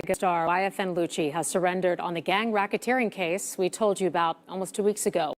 Megastar YFN LUCCI has surrendered on the gang racketeering case we told you about almost 2 weeks ago.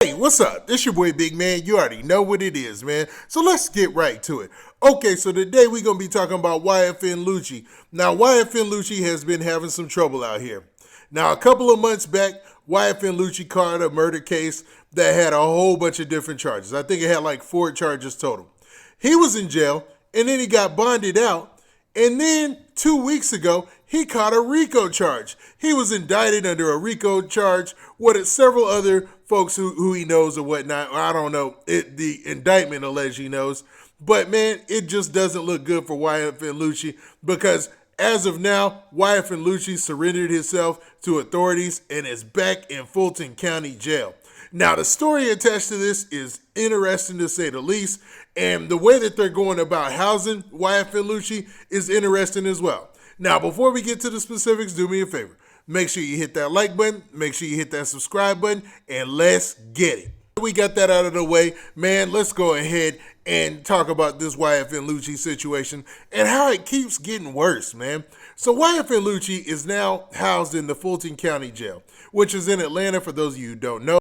Hey, what's up? This your boy Big Man. You already know what it is, man. So let's get right to it. Okay, so today we're going to be talking about YFN LUCCI. Now, YFN LUCCI has been having some trouble out here. Now, a couple of months back, YFN LUCCI caught a murder case that had a whole bunch of different charges. I think it had like 4 charges total. He was in jail, and then he got bonded out. And then 2 weeks ago, he caught a RICO charge. He was indicted under a RICO charge with several other folks who he knows or whatnot. I don't know. The indictment alleged he knows. But, man, it just doesn't look good for YFN LUCCI because as of now, YFN LUCCI surrendered himself to authorities and is back in Fulton County Jail. Now, the story attached to this is interesting to say the least, and the way that they're going about housing YFN LUCCI is interesting as well. Now, before we get to the specifics, do me a favor. Make sure you hit that like button, make sure you hit that subscribe button, and let's get it. We got that out of the way, man. Let's go ahead and talk about this YFN LUCCI situation and how it keeps getting worse, man. So YFN LUCCI is now housed in the Fulton County Jail, which is in Atlanta for those of you who don't know.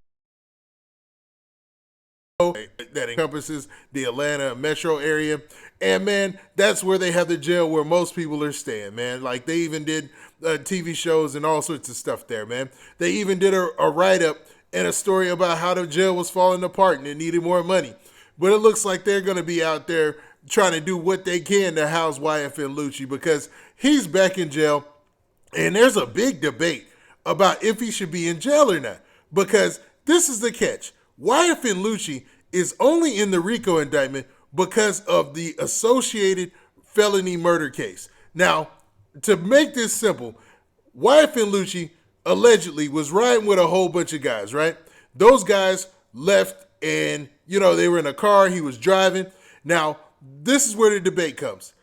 That encompasses the Atlanta metro area. And man, that's where they have the jail where most people are staying, man. Like they even did TV shows and all sorts of stuff there, man. They even did a write-up and a story about how the jail was falling apart and it needed more money. But it looks like they're going to be out there trying to do what they can to house YFN LUCCI because he's back in jail. And there's a big debate about if he should be in jail or not. Because this is the catch. YFN LUCCI is only in the RICO indictment because of the associated felony murder case. Now, to make this simple, YFN LUCCI allegedly was riding with a whole bunch of guys, right? Those guys left and, they were in a car, he was driving. Now, this is where the debate comes.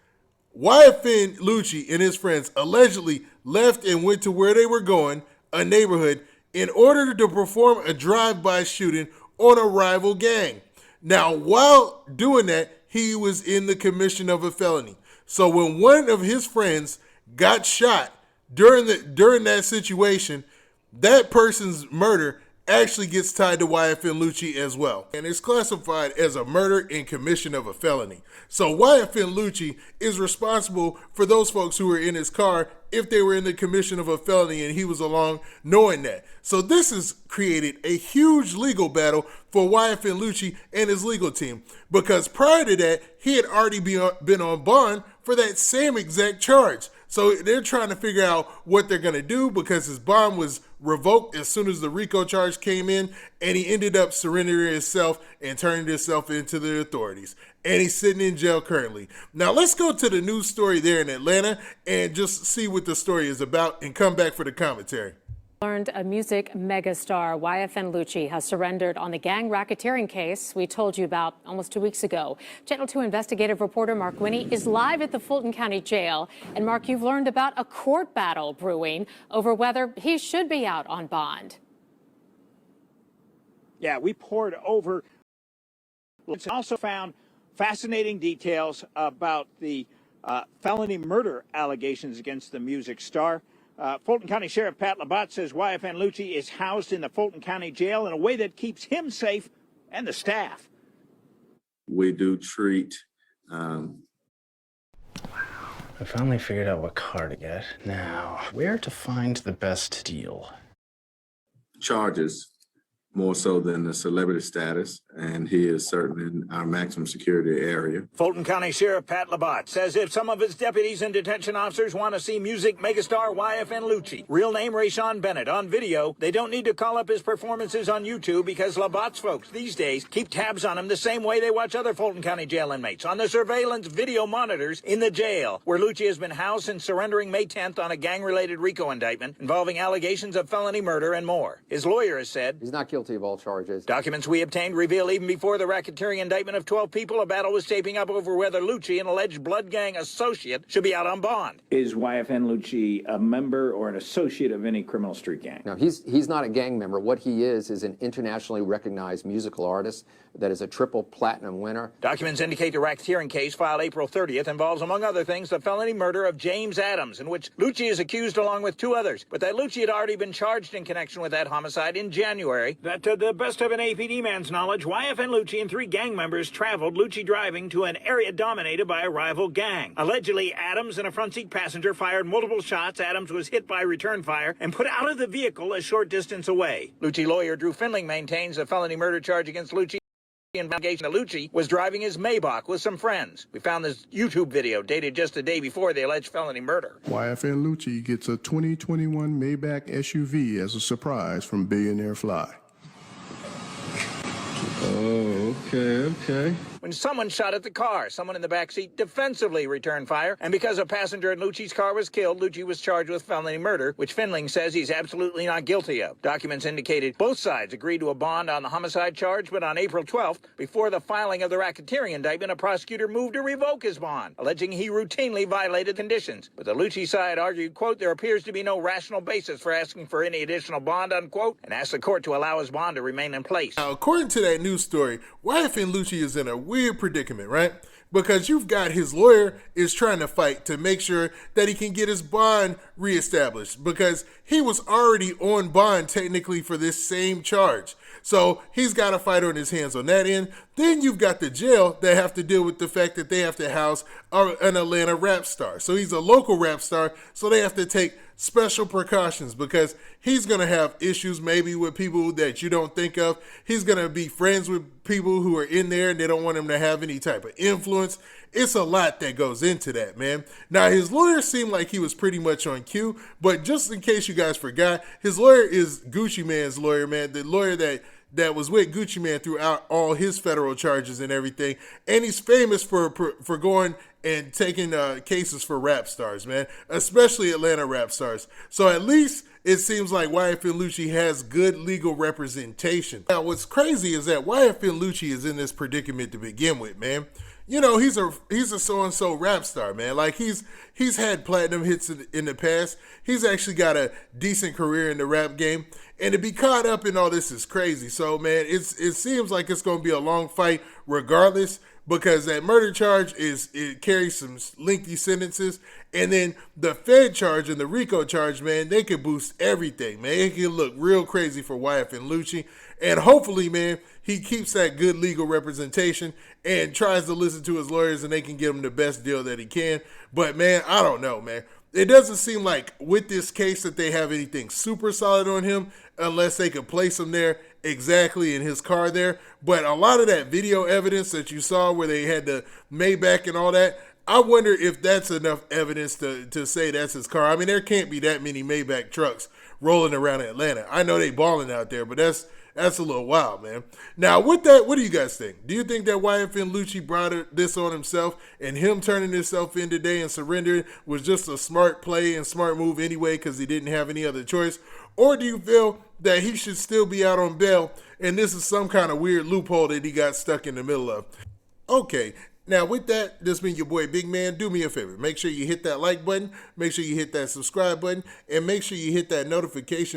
YFN LUCCI and his friends allegedly left and went to where they were going, a neighborhood, in order to perform a drive-by shooting on a rival gang. Now, while doing that, he was in the commission of a felony. So when one of his friends got shot during that situation, that person's murder actually gets tied to YFN LUCCI as well. And it's classified as a murder in commission of a felony. So YFN LUCCI is responsible for those folks who were in his car if they were in the commission of a felony and he was along knowing that. So this has created a huge legal battle for YFN LUCCI and his legal team because prior to that, he had already been on bond for that same exact charge. So they're trying to figure out what they're going to do because his bond was revoked as soon as the RICO charge came in, and he ended up surrendering himself and turning himself into the authorities. And he's sitting in jail currently. Now let's go to the news story there in Atlanta and just see what the story is about and come back for the commentary. Learned a music megastar YFN LUCCI has surrendered on the gang racketeering case we told you about almost 2 weeks ago. Channel 2 investigative reporter Mark Winnie is live at the Fulton County Jail. And Mark, you've learned about a court battle brewing over whether he should be out on bond. Yeah, we poured over. It's also found fascinating details about the felony murder allegations against the music star. Fulton County Sheriff Pat Labatt says YFN LUCCI is housed in the Fulton County Jail in a way that keeps him safe and the staff. We do treat. I finally figured out what car to get. Now, where to find the best deal? Charges more so than the celebrity status, and he is certainly in our maximum security area. Fulton County Sheriff Pat Labatt says if some of his deputies and detention officers want to see music megastar YFN LUCCI, real name Rayshawn Bennett, on video, they don't need to call up his performances on YouTube because Labatt's folks these days keep tabs on him the same way they watch other Fulton County jail inmates, on the surveillance video monitors in the jail, where LUCCI has been housed since surrendering May 10th on a gang-related RICO indictment involving allegations of felony murder and more. His lawyer has said he's not guilty. guilty of all charges. Documents we obtained reveal even before the racketeering indictment of 12 people, a battle was shaping up over whether Lucci, an alleged blood gang associate, should be out on bond. Is YFN Lucci a member or an associate of any criminal street gang? Now, he's not a gang member. What he is an internationally recognized musical artist that is a triple platinum winner. Documents indicate the racketeering case filed April 30th involves, among other things, the felony murder of James Adams, in which Lucci is accused along with 2 others, but that Lucci had already been charged in connection with that homicide in January. That to the best of an APD man's knowledge, YFN Lucci and 3 gang members traveled, Lucci driving, to an area dominated by a rival gang. Allegedly, Adams and a front seat passenger fired multiple shots. Adams was hit by return fire and put out of the vehicle a short distance away. Lucci lawyer Drew Findling maintains the felony murder charge against Lucci investigation that Lucci was driving his Maybach with some friends. We found this YouTube video dated just a day before the alleged felony murder. YFN Lucci gets a 2021 Maybach SUV as a surprise from Billionaire Fly. Oh, okay. When someone shot at the car, someone in the backseat defensively returned fire, and because a passenger in Lucci's car was killed, Lucci was charged with felony murder, which Findling says he's absolutely not guilty of. Documents indicated both sides agreed to a bond on the homicide charge, but on April 12th, before the filing of the racketeering indictment, a prosecutor moved to revoke his bond, alleging he routinely violated conditions. But the Lucci side argued, quote, there appears to be no rational basis for asking for any additional bond, unquote, and asked the court to allow his bond to remain in place. Now, according to that news story, YFN Lucci is in a weird predicament, right? Because you've got his lawyer is trying to fight to make sure that he can get his bond reestablished because he was already on bond technically for this same charge. So he's got a fight on his hands on that end. Then you've got the jail that have to deal with the fact that they have to house an Atlanta rap star. So he's a local rap star, so they have to take special precautions because he's going to have issues maybe with people that you don't think of. He's going to be friends with people who are in there and they don't want him to have any type of influence. It's a lot that goes into that, man. Now, his lawyer seemed like he was pretty much on cue, but just in case you guys forgot, his lawyer is Gucci Mane's lawyer, man, the lawyer that was with Gucci Mane throughout all his federal charges and everything. And he's famous for going and taking cases for rap stars, man, especially Atlanta rap stars. So at least it seems like YFN Lucci has good legal representation. Now, what's crazy is that YFN Lucci is in this predicament to begin with, man. You know, he's a so-and-so rap star, man. Like, he's had platinum hits in the past. He's actually got a decent career in the rap game. And to be caught up in all this is crazy. So, man, it seems like it's going to be a long fight regardless because that murder charge it carries some lengthy sentences. And then the Fed charge and the RICO charge, man, they could boost everything, man. It can look real crazy for YFN Lucci. And hopefully, man, he keeps that good legal representation and tries to listen to his lawyers and they can get him the best deal that he can. But, man, I don't know, man. It doesn't seem like with this case that they have anything super solid on him unless they could place him there exactly in his car there. But a lot of that video evidence that you saw where they had the Maybach and all that, I wonder if that's enough evidence to say that's his car. I mean, there can't be that many Maybach trucks rolling around Atlanta. I know they balling out there, but that's a little wild, man. Now, with that, what do you guys think? Do you think that YFN Lucci brought this on himself and him turning himself in today and surrendering was just a smart play and smart move anyway because he didn't have any other choice? Or do you feel that he should still be out on bail and this is some kind of weird loophole that he got stuck in the middle of? Okay. Now, with that, this been your boy Big Man. Do me a favor. Make sure you hit that like button. Make sure you hit that subscribe button. And make sure you hit that notification